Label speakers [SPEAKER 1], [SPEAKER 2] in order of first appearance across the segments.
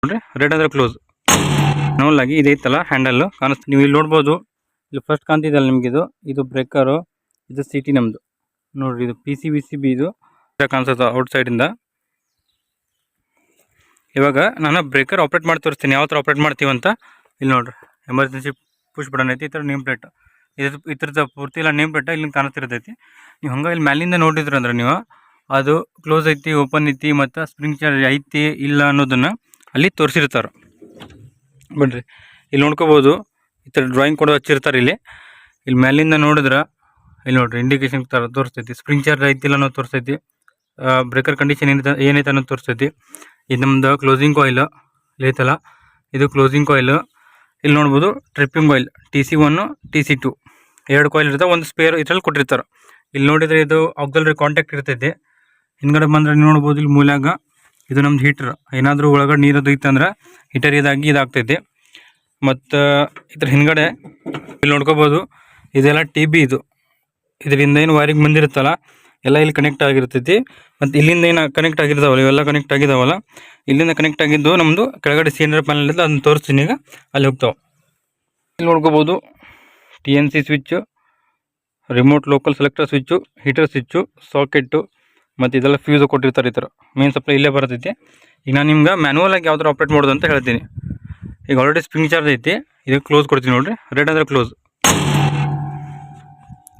[SPEAKER 1] ನೋಡ್ರಿ, ರೆಡ್ ಅಂದರೆ close. Manual ಆಗಿ ಇದೈತಲ್ಲ ಹ್ಯಾಂಡಲ್ ಕಾಣಿಸ್ತೀವಿ, ನೀವು ಇಲ್ಲಿ ನೋಡ್ಬೋದು. ಇಲ್ಲಿ ಫಸ್ಟ್ ಕಾಣ್ತಿದ್ದಲ್ಲ ನಿಮ್ಗೆ, ಇದು ಬ್ರೇಕರು, ಇದು ಸಿ ಟಿ ನಮ್ಮದು ನೋಡ್ರಿ. ಇದು P C B C B ಇದು ಕಾಣಿಸುತ್ತೆ ಔಟ್ ಸೈಡಿಂದ. ಇವಾಗ ನಾನು ಬ್ರೇಕರ್ ಆಪ್ರೇಟ್ ಮಾಡಿ ತೋರಿಸ್ತೀನಿ, ಯಾವ ಥರ ಆಪ್ರೇಟ್ ಮಾಡ್ತೀವಿ ಅಂತ. ಇಲ್ಲಿ ನೋಡ್ರಿ, ಎಮರ್ಜೆನ್ಸಿ ಪುಷ್ ಬಟನ್ ಐತಿ. ಈ ಥರ ನೇಮ್ ಪ್ಲೇಟ್, ಇದ್ರದ್ದು ಪೂರ್ತಿ ಎಲ್ಲ ನೇಮ್ ಪ್ಲೇಟ್ ಇಲ್ಲಿ ಕಾಣಿಸ್ತಿರ್ತೈತಿ. ನೀವು ಹಂಗೆ ಇಲ್ಲಿ ಮ್ಯಾಲಿಂದ ನೋಡಿದ್ರಿ ಅಂದ್ರೆ ನೀವು ಅದು ಕ್ಲೋಸ್ ಐತಿ, ಓಪನ್ ಐತಿ, ಮತ್ತು ಸ್ಪ್ರಿಂಗ್ ಚಾರ್ಜ್ ಐತಿ ಇಲ್ಲ ಅನ್ನೋದನ್ನು ಅಲ್ಲಿ ತೋರಿಸಿರ್ತಾರೆ. ಬನ್ರಿ ಇಲ್ಲಿ ನೋಡ್ಕೋಬೋದು, ಈ ಥರ ಡ್ರಾಯಿಂಗ್ ಕೂಡ ಹಚ್ಚಿರ್ತಾರೆ. ಇಲ್ಲಿ ಮ್ಯಾಲಿಂದ ನೋಡಿದ್ರೆ ಇಲ್ಲಿ ನೋಡ್ರಿ ಇಂಡಿಕೇಶನ್ ಥರ ತೋರಿಸ್ತೈತಿ. ಸ್ಪ್ರಿಂಗ್ ಚಾರ್ಜ್ ಐತಿಲ್ಲ ಅನ್ನೋದು ತೋರಿಸ್ತೈತಿ, ಬ್ರೇಕರ್ ಕಂಡೀಷನ್ ಏನೈತೆ ಅನ್ನೋದು ತೋರಿಸ್ತೈತಿ. ಇದು ನಮ್ಮದು ಕ್ಲೋಸಿಂಗ್ ಕಾಯಿಲ್ ಐತಲ್ಲ, ಇದು ಕ್ಲೋಸಿಂಗ್ ಕಾಯಿಲ್. ಇಲ್ಲಿ ನೋಡ್ಬೋದು ಟ್ರಿಪ್ಪಿಂಗ್ ಆಯಿಲ್ TC1 TC2 ಎರಡು ಕಾಯಿಲ್ ಇರ್ತವೆ, ಒಂದು ಸ್ಪೇರ್ ಇದ್ರಲ್ಲಿ ಕೊಟ್ಟಿರ್ತಾರೆ. ಇಲ್ಲಿ ನೋಡಿದರೆ ಇದು ಆಕ್ಸಿಲರಿ ಕಾಂಟ್ಯಾಕ್ಟ್ ಇರ್ತೈತಿ. ಹಿಂದ್ಗಡೆ ಬಂದರೆ ನೋಡ್ಬೋದು ಇಲ್ಲಿ ಮೂಲ್ಯಾಗ ಇದು ನಮ್ದು ಹೀಟ್ರ್. ಏನಾದರೂ ಒಳಗಡೆ ನೀರದು ಇತ್ತಂದ್ರೆ ಹೀಟರ್ ಇದಾಗ್ತೈತಿ. ಮತ್ತು ಇದ್ರ ಹಿಂದ್ಗಡೆ ಇಲ್ಲಿ ನೋಡ್ಕೋಬೋದು, ಇದೆಲ್ಲ TB. ಇದರಿಂದ ಏನು ವೈರಿಂಗ್ ಬಂದಿರುತ್ತಲ್ಲ ಎಲ್ಲ ಇಲ್ಲಿ ಕನೆಕ್ಟ್ ಆಗಿರ್ತೈತಿ. ಮತ್ತು ಇಲ್ಲಿಂದ ಏನು ಕನೆಕ್ಟ್ ಆಗಿರ್ತಾವಲ್ಲ, ಇವೆಲ್ಲ ಕನೆಕ್ಟ್ ಆಗಿದ್ದಾವಲ್ಲ, ಇಲ್ಲಿಂದ ಕನೆಕ್ಟ್ ಆಗಿದ್ದು ನಮ್ಮದು ಕೆಳಗಡೆ ಸಿಲಿಂಡರ್ ಪ್ಯಾನಲ್ ಇರ್ತದೆ, ಅದನ್ನು ತೋರಿಸ್ತೀನಿ ಈಗ. ಅಲ್ಲಿ ಹೋಗ್ತಾವೆ. ಇಲ್ಲಿ ನೋಡ್ಕೋಬೋದು TNC switch, remote local selector switch, heater switch, socket, ಮತ್ತು ಇದೆಲ್ಲ ಫ್ಯೂಸ್ ಕೊಟ್ಟಿರ್ತಾರೆ. ಈ ಥರ ಮೇನ್ ಸಪ್ಲೈ ಇಲ್ಲೇ ಬರ್ತೈತಿ. ಈಗ ನಾನು ನಿಮ್ಗೆ ಮ್ಯಾನುವಲ್ ಆಗಿ ಯಾವ ಥರ ಆಪ್ರೇಟ್ ಮಾಡೋದು ಅಂತ ಹೇಳ್ತೀನಿ. ಈಗ ಆಲ್ರೆಡಿ ಸ್ಪ್ರಿಂಗ್ ಚಾರ್ಜ್ ಐತಿ, ಇದಕ್ಕೆ ಕ್ಲೋಸ್ ಕೊಡ್ತೀನಿ ನೋಡಿರಿ. ರೆಡ್ ಅಂದರೆ ಕ್ಲೋಸ್,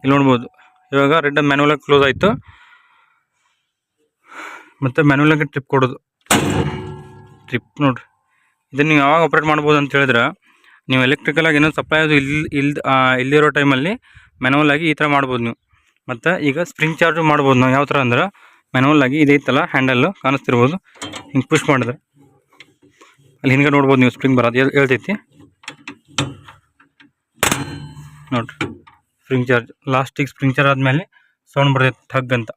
[SPEAKER 1] ಇಲ್ಲಿ ನೋಡ್ಬೋದು. ಇವಾಗ ರೆಡ್ ಮ್ಯಾನುವಲ್ ಆಗಿ ಕ್ಲೋಸ್ ಆಯಿತು. ಮತ್ತು ಮ್ಯಾನುವಲ್ ಆಗಿ ಟ್ರಿಪ್ ಕೊಡೋದು, ಟ್ರಿಪ್ ನೋಡಿರಿ. ಇದನ್ನು ನೀವು ಯಾವಾಗ ಆಪ್ರೇಟ್ ಮಾಡ್ಬೋದು ಅಂತ ಹೇಳಿದ್ರೆ, ನೀವು ಎಲೆಕ್ಟ್ರಿಕಲಾಗಿ ಏನೋ ಸಪ್ಲೈ ಅದು ಇಲ್ಲಿರೋ ಟೈಮಲ್ಲಿ ಮ್ಯಾನುವಲ್ ಆಗಿ ಈ ಥರ ಮಾಡ್ಬೋದು ನೀವು. ಮತ್ತು ಈಗ ಸ್ಪ್ರಿಂಗ್ ಚಾರ್ಜು ಮಾಡ್ಬೋದು ನಾವು. ಯಾವ ಥರ ಅಂದ್ರೆ ಮ್ಯಾನುವಲ್ ಆಗಿ ಇದೈತಲ್ಲ ಹ್ಯಾಂಡಲ್ಲು ಕಾಣಿಸ್ತಿರ್ಬೋದು, ಹಿಂಗೆ ಪುಷ್ ಮಾಡಿದ್ರೆ ಅಲ್ಲಿ ಹಿಂಗೆ ನೋಡ್ಬೋದು ನೀವು ಸ್ಪ್ರಿಂಗ್ ಬರೋದು ಹೇಳ್ತೈತಿ ನೋಡಿರಿ. ಸ್ಪ್ರಿಂಗ್ ಚಾರ್ಜ್ ಲಾಸ್ಟಿಗೆ ಸ್ಪ್ರಿಂಗ್ ಚಾರ್ಜ್ ಆದಮೇಲೆ ಸೌಂಡ್ ಬರ್ತೈತೆ, ಥಗ್ ಅಂತ.